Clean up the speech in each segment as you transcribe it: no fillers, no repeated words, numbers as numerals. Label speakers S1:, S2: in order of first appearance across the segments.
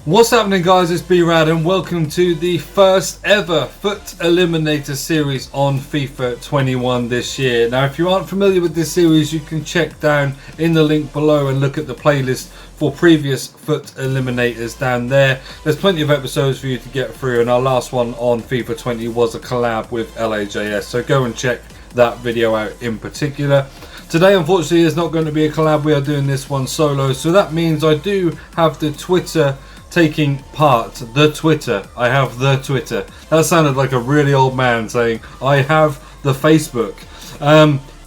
S1: What's happening, guys? It's B-RAD and welcome to the first ever Foot Eliminator series on FIFA 21 this year. Now, if you aren't familiar with this series, you can check down in the link below and look at the playlist for previous Foot Eliminators down there. There's plenty of episodes for you to get through, and our last one on FIFA 20 was a collab with LAJS, so go and check that video out in particular. Today, unfortunately, is not going to be a collab. We are doing this one solo, so that means I do have the Twitter taking part. The Twitter. I have the Twitter. That sounded like a really old man saying I have the Facebook.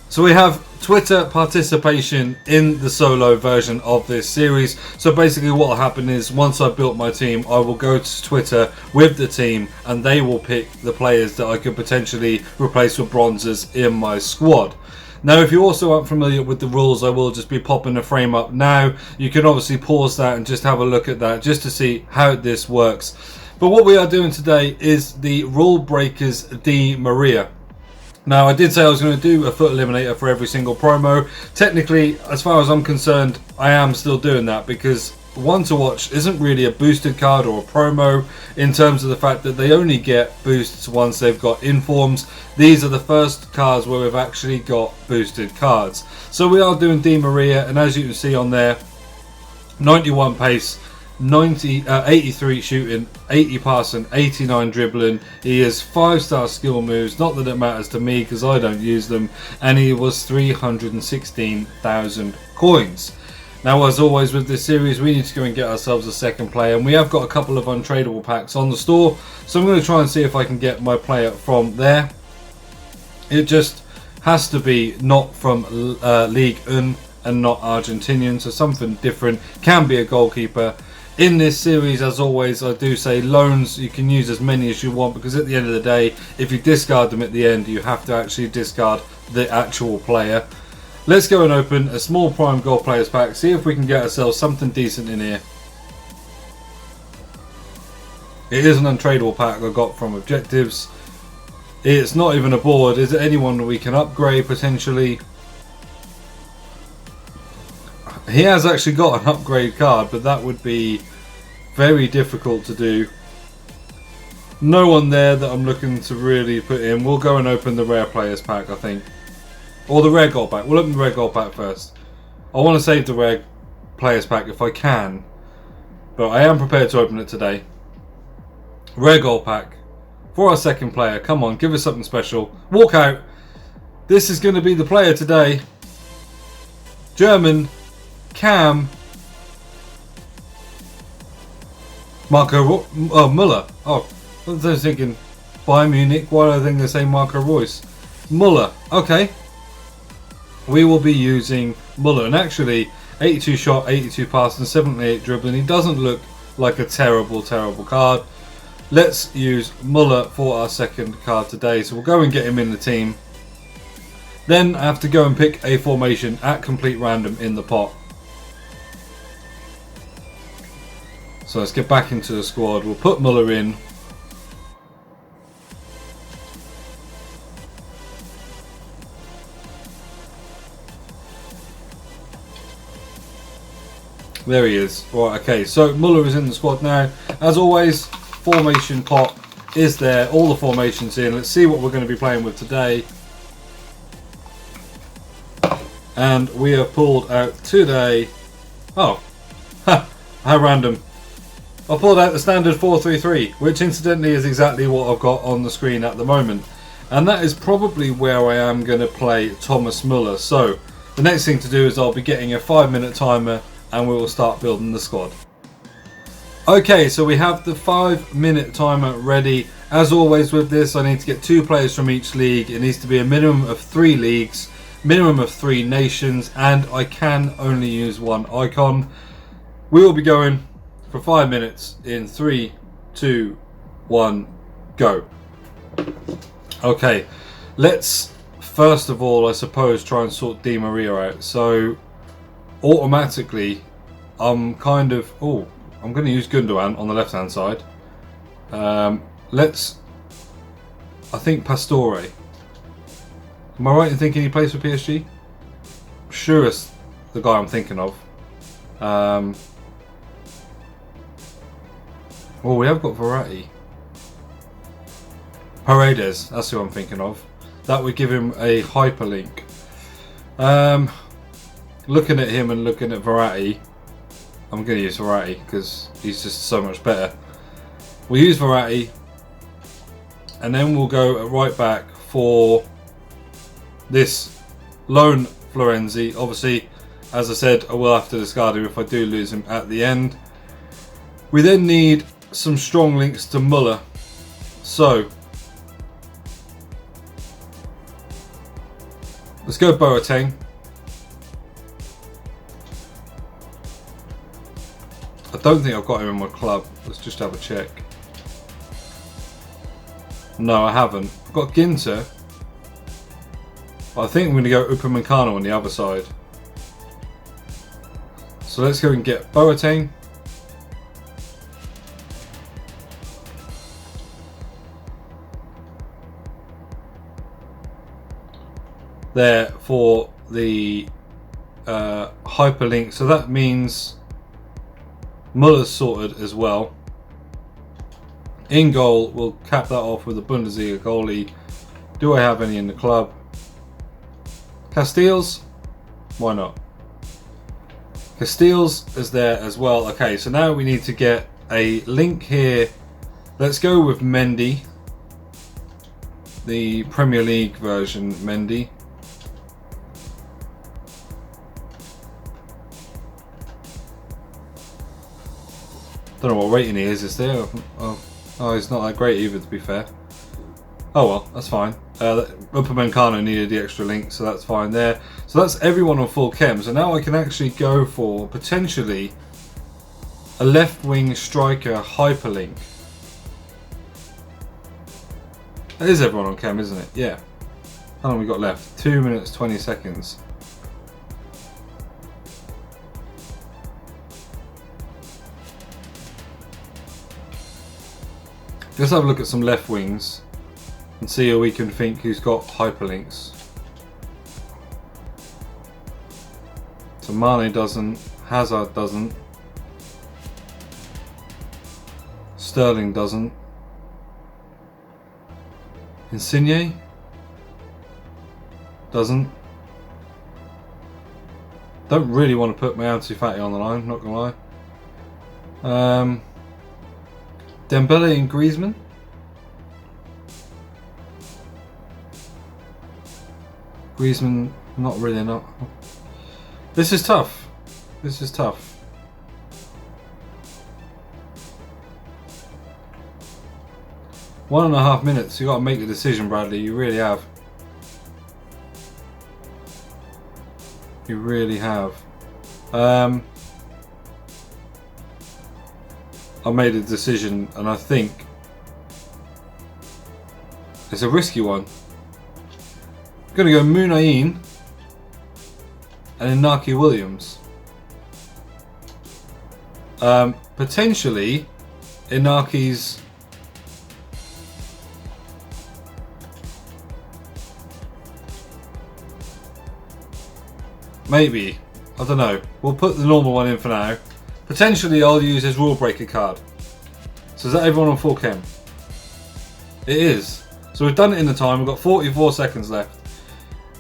S1: So we have Twitter participation in the solo version of this series. So basically what will happen is once I've built my team, I will go to Twitter with the team and they will pick the players that I could potentially replace with bronzes in my squad. Now, if you also aren't familiar with the rules, I will just be popping the frame up now. You can obviously pause that and just have a look at that just to see how this works. But what we are doing today is the Rule Breakers Di Maria. Now, I did say I was going to do a Foot Eliminator for every single promo. Technically, as far as I'm concerned, I am still doing that because One to Watch isn't really a boosted card or a promo in terms of the fact that they only get boosts once they've got informs. These are the first cards where we've actually got boosted cards. So we are doing Di Maria, and as you can see on there, 91 pace, 83 shooting, 80 passing, 89 dribbling. He has 5-star skill moves, not that it matters to me because I don't use them, and he was 316,000 coins. Now, as always with this series, we need to go and get ourselves a second player, and we have got a couple of untradeable packs on the store, so I'm going to try and see if I can get my player from there. It just has to be not from Ligue 1 and not Argentinian, so something different. Can be a goalkeeper. In this series, as always, I do say loans, you can use as many as you want, because at the end of the day, if you discard them at the end, you have to actually discard the actual player. Let's go and open a small prime gold players pack, see if we can get ourselves something decent in here. It is an untradeable pack I got from Objectives. It's not even a board. Is it anyone we can upgrade potentially? He has actually got an upgrade card, but that would be very difficult to do. No one there that I'm looking to really put in. We'll go and open the rare players pack, I think. Or the rare gold pack. We'll open the rare gold pack first. I want to save the rare players pack if I can, but I am prepared to open it today. Rare gold pack for our second player. Come on, give us something special. Walkout. This is going to be the player today. German. Cam. Marco. Oh, Muller. Oh, I was thinking Bayern Munich. Why do I think they say Marco Reus? Muller. Okay. We will be using Muller, and actually 82 shot, 82 pass and 78 dribbling. He doesn't look like a terrible card. Let's use Muller for our second card today, so we'll go and get him in the team. Then I have to go and pick a formation at complete random in the pot. So let's get back into the squad. We'll put Muller in. There he is. Right, okay, so Muller is in the squad now. As always, formation pot is there. All the formations in. Let's see what we're going to be playing with today. And we have pulled out today... Oh, ha, how random. I pulled out the standard 4-3-3, which incidentally is exactly what I've got on the screen at the moment. And that is probably where I am going to play Thomas Muller. So, the next thing to do is I'll be getting a 5-minute timer and we will start building the squad. Okay, so we have the 5-minute timer ready. As always with this, I need to get 2 players from each league. It needs to be a minimum of 3 leagues, minimum of 3 nations, and I can only use 1 icon. We will be going for 5 minutes in 3, 2, 1, go. Okay, let's first of all, I suppose, try and sort Di Maria out. So automatically I'm kind of... Oh, I'm going to use Gundogan on the left hand side. Let's... I think Pastore. Am I right in thinking he plays for PSG? Sure, it's the guy I'm thinking of. Oh, we have got Verratti. Paredes, that's who I'm thinking of. That would give him a hyperlink. Looking at him and looking at Verratti, I'm going to use Verratti because he's just so much better. We'll use Verratti, and then we'll go right back for this lone Florenzi. Obviously, as I said, I will have to discard him if I do lose him at the end. We then need some strong links to Muller. So let's go Boateng. I don't think I've got him in my club. Let's just have a check. No, I haven't. I've got Ginter. I think I'm going to go Upamecano on the other side. So let's go and get Boateng. There for the hyperlink. So that means Muller's sorted as well. In goal, we'll cap that off with a Bundesliga goalie. Do I have any in the club? Castells? Why not? Castells is there as well. Okay, so now we need to get a link here. Let's go with Mendy. The Premier League version Mendy. Don't know what rating he is there? Oh, he's not that great either, to be fair. Oh well, that's fine. Upamecano needed the extra link, so that's fine there. So that's everyone on full chem. So now I can actually go for potentially a left wing striker hyperlink. That is everyone on chem, isn't it? Yeah. How long have we got left? 2 minutes 20 seconds. Let's have a look at some left wings and see who we can think who's got hyperlinks. So Mane doesn't, Hazard doesn't, Sterling doesn't, Insigne doesn't. Don't really want to put my Ansu Fati on the line, not gonna lie. Dembele and Griezmann. Griezmann, not really, not. This is tough. This is tough. One and a half minutes. You got to make a decision, Bradley. You really have. You really have. I made a decision, and I think it's a risky one. I'm going to go Munain and Inaki Williams. Potentially Inaki's maybe, I don't know. We'll put the normal one in for now. Potentially I'll use his rule breaker card. So is that everyone on full chem? It is. So we've done it in the time. We've got 44 seconds left.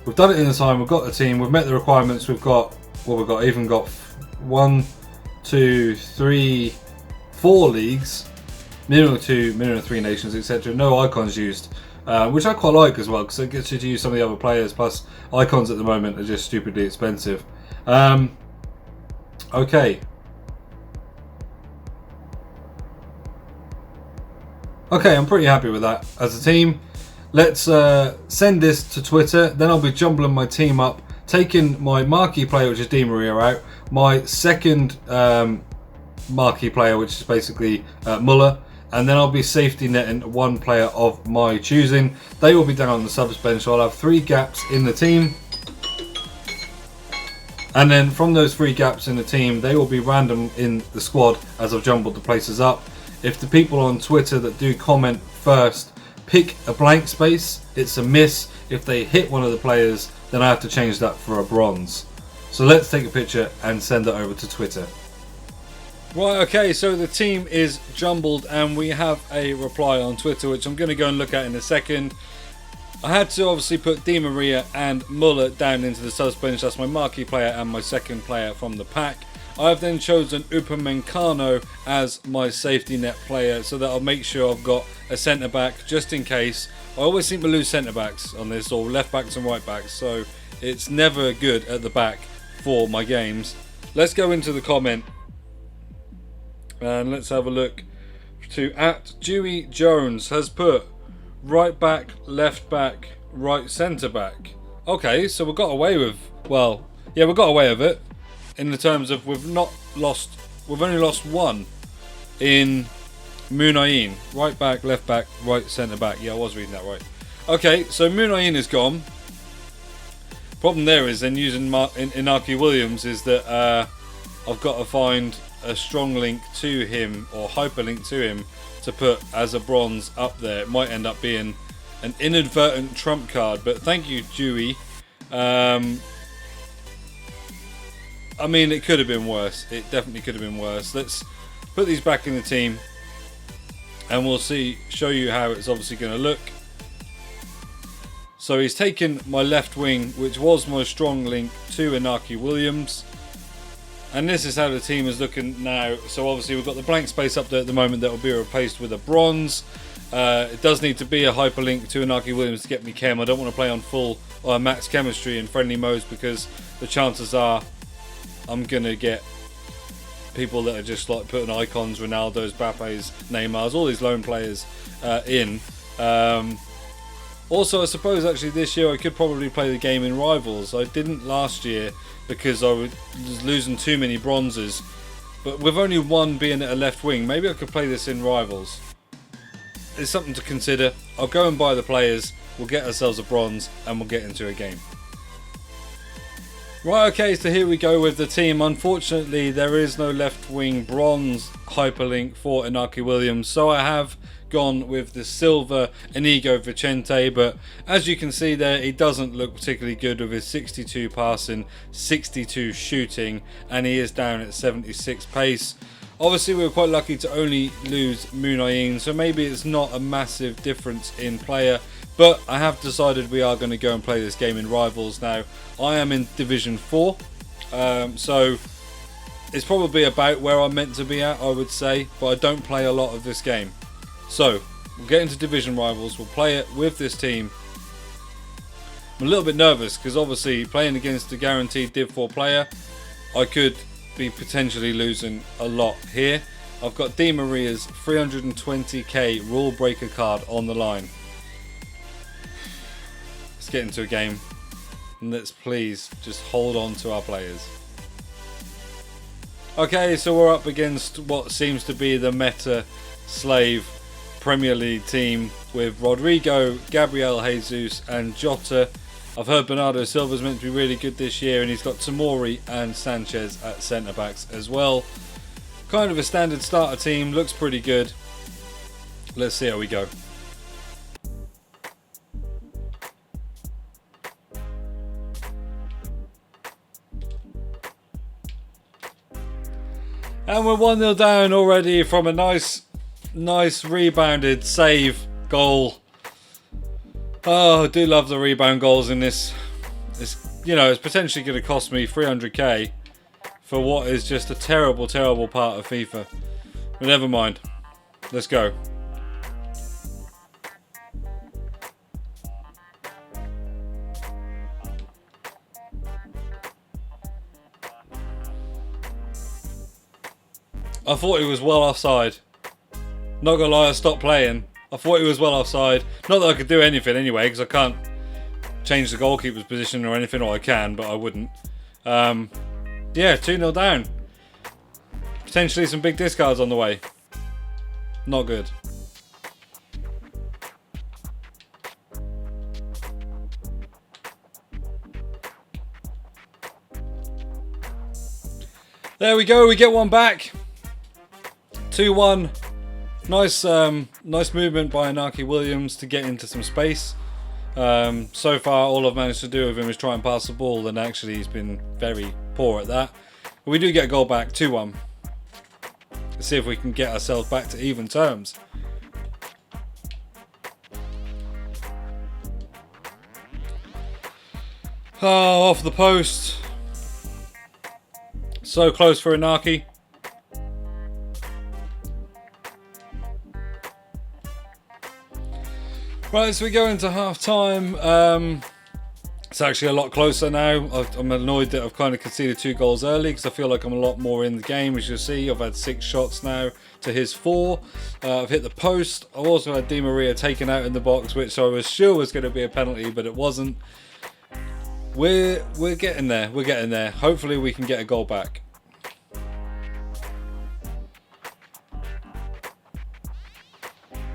S1: We've done it in the time. We've got the team. We've met the requirements. We've got, well, we've got even got 1, 2, 3, 4 leagues. Minimum 2, minimum 3 nations, etc. No icons used. Which I quite like as well, because it gets you to use some of the other players. Plus, icons at the moment are just stupidly expensive. Okay. Okay, I'm pretty happy with that as a team. Let's send this to Twitter. Then I'll be jumbling my team up, taking my marquee player, which is Di Maria, out. My second marquee player, which is basically Muller. And then I'll be safety netting one player of my choosing. They will be down on the subs bench, so I'll have 3 gaps in the team. And then from those 3 gaps in the team, they will be random in the squad as I've jumbled the places up. If the people on Twitter that do comment first pick a blank space, it's a miss. If they hit one of the players, then I have to change that for a bronze. So let's take a picture and send it over to Twitter. Right, okay, so the team is jumbled and we have a reply on Twitter, which I'm going to go and look at in a second. I had to obviously put Di Maria and Muller down into the subs bench. That's my marquee player and my second player from the pack. I have then chosen Upamecano as my safety net player, so that I'll make sure I've got a centre back just in case. I always seem to lose centre backs on this, or left backs and right backs, so it's never good at the back for my games. Let's go into the comment and let's have a look. To @Dewey Jones has put right back, left back, right centre back. Okay, so we got away with, well, yeah, we got away with it in the terms of we've only lost one in Munayin. Right back, left back, right centre back. Yeah, I was reading that right. Okay, so Munayin is gone. Problem there is then using Inaki Williams is that I've got to find a strong link to him or hyperlink to him to put as a bronze up there. It might end up being an inadvertent trump card, but thank you, Dewey. I mean, it could have been worse. It definitely could have been worse. Let's put these back in the team and we'll show you how it's obviously going to look. So he's taken my left wing, which was my strong link, to Inaki Williams. And this is how the team is looking now. So obviously we've got the blank space up there at the moment that will be replaced with a bronze. It does need to be a hyperlink to Inaki Williams to get me chem. I don't want to play on full or max chemistry in friendly modes because the chances are I'm going to get people that are just like putting icons, Ronaldo's, Mbappe's, Neymar's, all these lone players in. Also, I suppose actually this year I could probably play the game in Rivals. I didn't last year because I was losing too many bronzes. But with only one being at a left wing, maybe I could play this in Rivals. It's something to consider. I'll go and buy the players, we'll get ourselves a bronze and we'll get into a game. Right, okay, so here we go with the team. Unfortunately, there is no left wing bronze hyperlink for Inaki Williams, so I have gone with the silver Inigo Vicente, but as you can see there, he doesn't look particularly good with his 62 passing, 62 shooting, and he is down at 76 pace. Obviously, we were quite lucky to only lose Munayin, so maybe it's not a massive difference in player. But I have decided we are going to go and play this game in Rivals now. I am in Division 4, so it's probably about where I'm meant to be at, I would say, but I don't play a lot of this game. So, we'll get into Division Rivals, we'll play it with this team. I'm a little bit nervous because obviously playing against a guaranteed Div 4 player, I could be potentially losing a lot here. I've got Di Maria's 320k rule breaker card on the line. Let's get into a game and let's please just hold on to our players. Okay, so we're up against what seems to be the meta slave Premier League team with Rodrigo, Gabriel Jesus and Jota. I've heard Bernardo Silva's meant to be really good this year, and he's got Tomori and Sanchez at centre backs as well. Kind of a standard starter team, looks pretty good. Let's see how we go. And we're 1-0 down already from a nice rebounded save goal. Oh, I do love the rebound goals in this. It's potentially going to cost me 300k for what is just a terrible part of FIFA. But never mind. Let's go. I thought he was well offside. Not gonna lie, I stopped playing. I thought he was well offside. Not that I could do anything anyway, because I can't change the goalkeeper's position or anything, or I can, but I wouldn't. Yeah, 2-0 down. Potentially some big discards on the way. Not good. There we go, we get one back. 2-1. Nice movement by Inaki Williams to get into some space. So far, all I've managed to do with him is try and pass the ball, and actually he's been very poor at that. But we do get a goal back, 2-1. see if we can get ourselves back to even terms. Oh, off the post. So close for Inaki. Right, so we go into half time. It's actually a lot closer now. I'm annoyed that I've kind of conceded 2 goals early because I feel like I'm a lot more in the game. As you'll see, I've had 6 shots now to his 4. I've hit the post. I've also had Di Maria taken out in the box, which I was sure was going to be a penalty, but it wasn't. We're getting there. We're getting there. Hopefully we can get a goal back.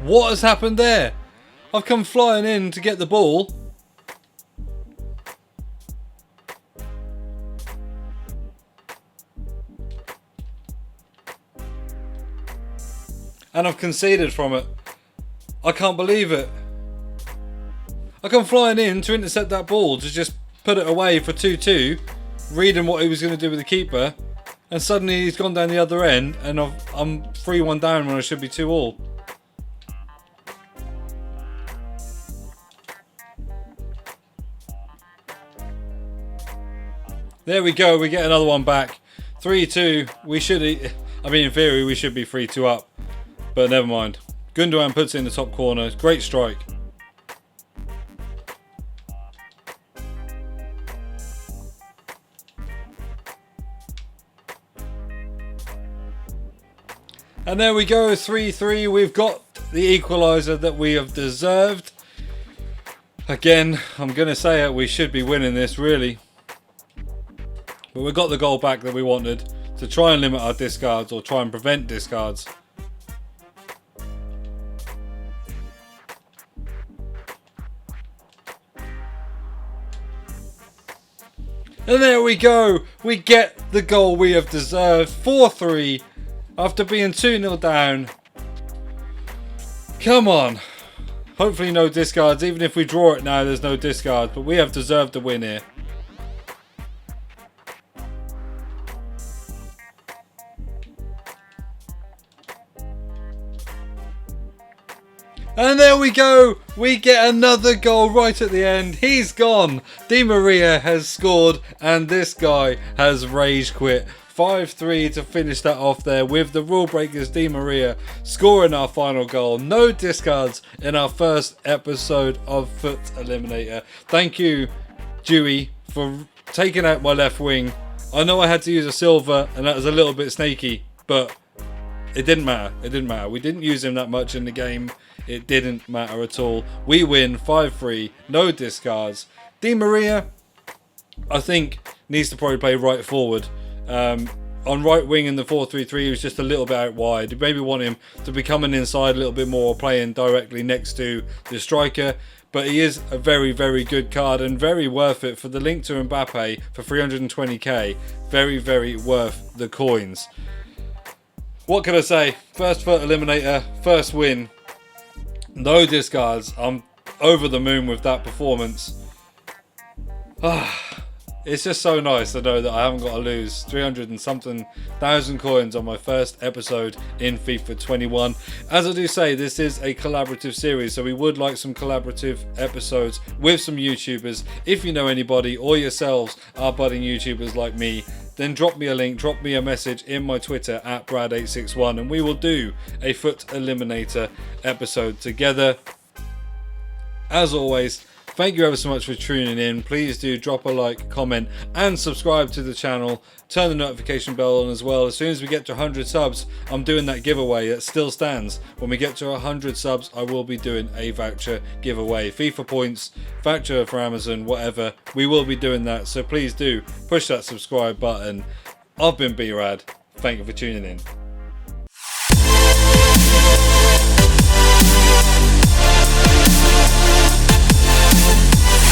S1: What has happened there? I've come flying in to get the ball. And I've conceded from it. I can't believe it. I come flying in to intercept that ball, to just put it away for 2-2, reading what he was going to do with the keeper, and suddenly he's gone down the other end, and I'm 3-1 down when I should be 2-2. There we go, we get another one back. 3-2, we should, I mean in theory we should be 3-2 up, but never mind. Gundogan puts it in the top corner, great strike. And there we go, 3-3. We've got the equaliser that we have deserved. Again, I'm going to say it, we should be winning this, really. But we got the goal back that we wanted to try and limit our discards, or try and prevent discards. And there we go. We get the goal we have deserved. 4-3. After being 2-0 down. Come on. Hopefully no discards. Even if we draw it now, there's no discards. But we have deserved the win here. And there we go. We get another goal right at the end. He's gone. Di Maria has scored. And this guy has rage quit. 5-3 to finish that off there, with the rule breakers Di Maria scoring our final goal. No discards in our first episode of Foot Eliminator. Thank you, Dewey, for taking out my left wing. I know I had to use a silver and that was a little bit snaky, but it didn't matter. It didn't matter. We didn't use him that much in the game. It didn't matter at all. We win 5-3, no discards. Di Maria, I think, needs to probably play right forward. On right wing in the 4-3-3, he was just a little bit out wide. You maybe want him to be coming inside a little bit more, playing directly next to the striker. But he is a very, very good card and very worth it for the link to Mbappe for 320k. Very, very worth the coins. What can I say? First Foot Eliminator, first win. No discards. I'm over the moon with that performance. It's just so nice to know that I haven't got to lose 300 and something thousand coins on my first episode in FIFA 21. As I do say, this is a collaborative series, so we would like some collaborative episodes with some YouTubers. If you know anybody or yourselves are budding YouTubers like me, then drop me a link, drop me a message in my Twitter at B-RAD861, and we will do a Foot Eliminator episode together. As always, thank you ever so much for tuning in. Please do drop a like, comment, and subscribe to the channel. Turn the notification bell on as well. As soon as we get to 100 subs, I'm doing that giveaway. That still stands. When we get to 100 subs, I will be doing a voucher giveaway. FIFA points, voucher for Amazon, whatever. We will be doing that. So please do push that subscribe button. I've been B-RAD. Thank you for tuning in.